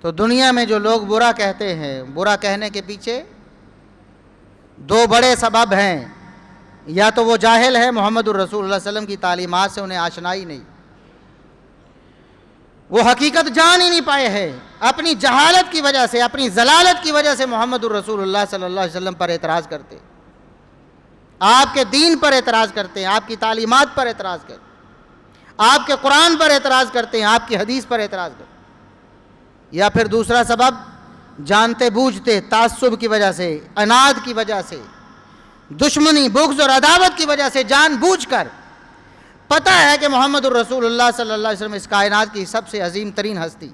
تو دنیا میں جو لوگ برا کہتے ہیں، برا کہنے کے پیچھے دو بڑے سبب ہیں، یا تو وہ جاہل ہے، محمد الرسول اللہ صلی اللہ علیہ وسلم کی تعلیمات سے انہیں آشنائی نہیں، وہ حقیقت جان ہی نہیں پائے ہیں، اپنی جہالت کی وجہ سے، اپنی ضلالت کی وجہ سے محمد الرسول اللہ صلی اللہ علیہ وسلم پر اعتراض کرتے ہیں، آپ کے دین پر اعتراض کرتے ہیں، آپ کی تعلیمات پر اعتراض کرتے ہیں، آپ کے قرآن پر اعتراض کرتے ہیں، آپ کی حدیث پر اعتراض کرتے ہیں۔ یا پھر دوسرا سبب، جانتے بوجھتے تعصب کی وجہ سے، عناد کی وجہ سے، دشمنی، بغض اور عداوت کی وجہ سے جان بوجھ کر پتہ ہے کہ محمد الرسول اللہ صلی اللہ علیہ وسلم اس کائنات کی سب سے عظیم ترین ہستی،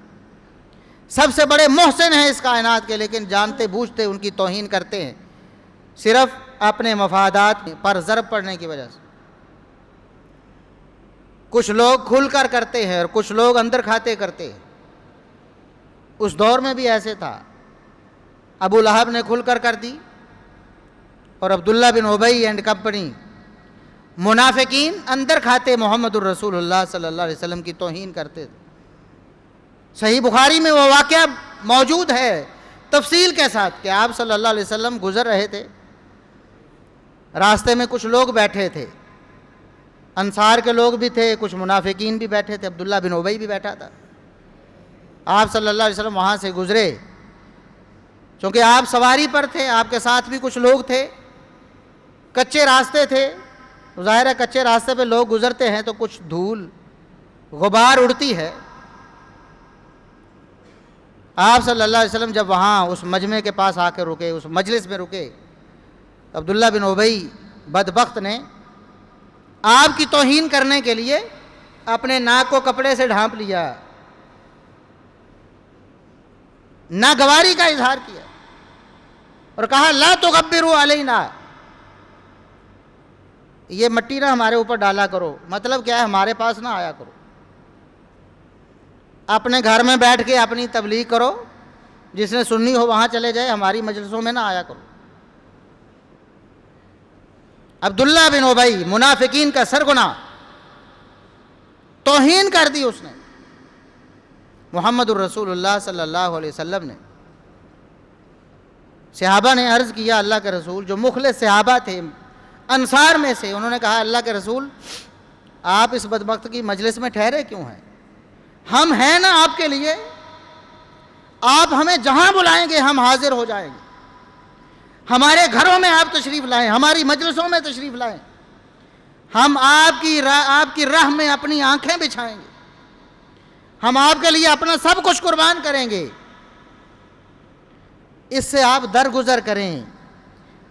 سب سے بڑے محسن ہیں اس کائنات کے، لیکن جانتے بوجھتے ان کی توہین کرتے ہیں، صرف اپنے مفادات پر ضرب پڑنے کی وجہ سے۔ کچھ لوگ کھل کر کرتے ہیں اور کچھ لوگ اندر کھاتے کرتے ہیں۔ اس دور میں بھی ایسے تھا، ابو لہب نے کھل کر دی، اور عبداللہ بن ابی اینڈ کمپنی منافقین اندر کھاتے محمد الرسول اللہ صلی اللہ علیہ وسلم کی توہین کرتے تھے۔ صحیح بخاری میں وہ واقعہ موجود ہے تفصیل کے ساتھ کہ آپ صلی اللہ علیہ وسلم گزر رہے تھے، راستے میں کچھ لوگ بیٹھے تھے، انصار کے لوگ بھی تھے، کچھ منافقین بھی بیٹھے تھے، عبداللہ بن ابی بھی بیٹھا تھا۔ آپ صلی اللہ علیہ وسلم وہاں سے گزرے، چونکہ آپ سواری پر تھے، آپ کے ساتھ بھی کچھ لوگ تھے، کچے راستے تھے، ظاہر ہے کچے راستے پہ لوگ گزرتے ہیں تو کچھ دھول غبار اڑتی ہے۔ آپ صلی اللہ علیہ وسلم جب وہاں اس مجمع کے پاس آ کے رکے، اس مجلس میں رکے، عبداللہ بن ابی بدبخت نے آپ کی توہین کرنے کے لیے اپنے ناک کو کپڑے سے ڈھانپ لیا، ناگواری کا اظہار کیا اور کہا لا تغبروا علینا، یہ مٹی نہ ہمارے اوپر ڈالا کرو، مطلب کیا ہے، ہمارے پاس نہ آیا کرو، اپنے گھر میں بیٹھ کے اپنی تبلیغ کرو، جس نے سننی ہو وہاں چلے جائے، ہماری مجلسوں میں نہ آیا کرو۔ عبداللہ بن ابی منافقین کا سرغنہ، توہین کر دی اس نے محمد الرسول اللہ صلی اللہ علیہ وسلم نے۔ صحابہ نے عرض کیا اللہ کے رسول، جو مخلص صحابہ تھے انصار میں سے، انہوں نے کہا اللہ کے رسول آپ اس بدبخت کی مجلس میں ٹھہرے کیوں ہیں؟ ہم ہیں نا آپ کے لیے، آپ ہمیں جہاں بلائیں گے ہم حاضر ہو جائیں گے، ہمارے گھروں میں آپ تشریف لائیں، ہماری مجلسوں میں تشریف لائیں، ہم آپ کی راہ میں اپنی آنکھیں بچھائیں گے، ہم آپ کے لیے اپنا سب کچھ قربان کریں گے، اس سے آپ درگزر کریں۔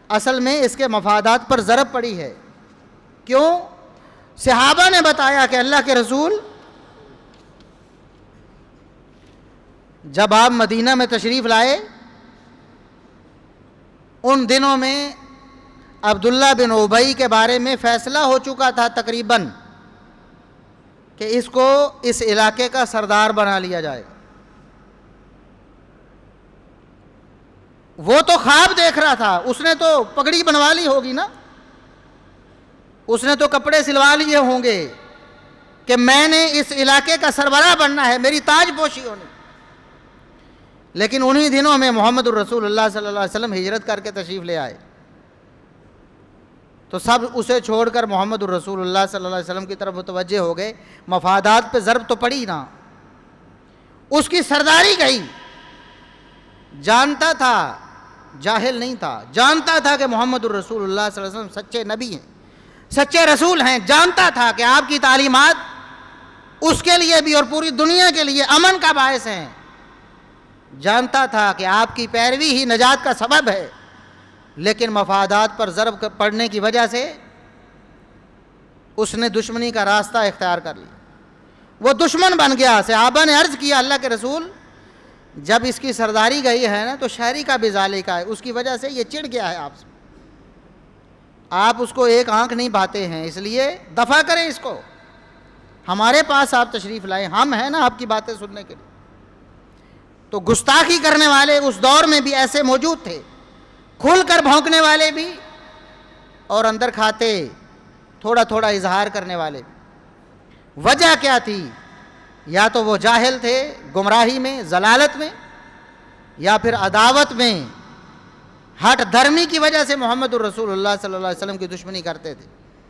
اصل میں اس کے مفادات پر ضرب پڑی ہے۔ کیوں؟ صحابہ نے بتایا کہ اللہ کے رسول جب آپ مدینہ میں تشریف لائے، ان دنوں میں عبداللہ بن ابی کے بارے میں فیصلہ ہو چکا تھا تقریباً کہ اس کو اس علاقے کا سردار بنا لیا جائے گا۔ وہ تو خواب دیکھ رہا تھا، اس نے تو پگڑی بنوا لی ہوگی نا، اس نے تو کپڑے سلوا لیے ہوں گے کہ میں نے اس علاقے کا سربراہ بننا ہے، میری تاج پوشی ہونی۔ لیکن انہی دنوں میں محمد الرسول اللہ صلی اللہ علیہ وسلم ہجرت کر کے تشریف لے آئے، تو سب اسے چھوڑ کر محمد الرسول اللہ صلی اللہ علیہ وسلم کی طرف متوجہ ہو گئے۔ مفادات پہ ضرب تو پڑی نا، اس کی سرداری گئی۔ جانتا تھا، جاہل نہیں تھا، جانتا تھا کہ محمد الرسول اللہ صلی اللہ علیہ وسلم سچے نبی ہیں، سچے رسول ہیں، جانتا تھا کہ آپ کی تعلیمات اس کے لیے بھی اور پوری دنیا کے لیے امن کا باعث ہیں، جانتا تھا کہ آپ کی پیروی ہی نجات کا سبب ہے، لیکن مفادات پر ضرب پڑنے کی وجہ سے اس نے دشمنی کا راستہ اختیار کر لیا، وہ دشمن بن گیا۔ صحابہ نے عرض کیا اللہ کے رسول جب اس کی سرداری گئی ہے نا تو شہری کا بھی ذالک ہے، اس کی وجہ سے یہ چڑ گیا ہے آپ سے، آپ اس کو ایک آنکھ نہیں بھاتے ہیں، اس لیے دفع کریں اس کو، ہمارے پاس آپ تشریف لائیں، ہم ہیں نا آپ کی باتیں سننے کے لیے۔ تو گستاخی کرنے والے اس دور میں بھی ایسے موجود تھے، کھل کر بھونکنے والے بھی اور اندر کھاتے تھوڑا تھوڑا اظہار کرنے والے بھی۔ وجہ کیا تھی؟ یا تو وہ جاہل تھے، گمراہی میں، ضلالت میں، یا پھر عداوت میں ہٹ دھرمی کی وجہ سے محمد الرسول اللہ صلی اللہ علیہ وسلم کی دشمنی کرتے تھے.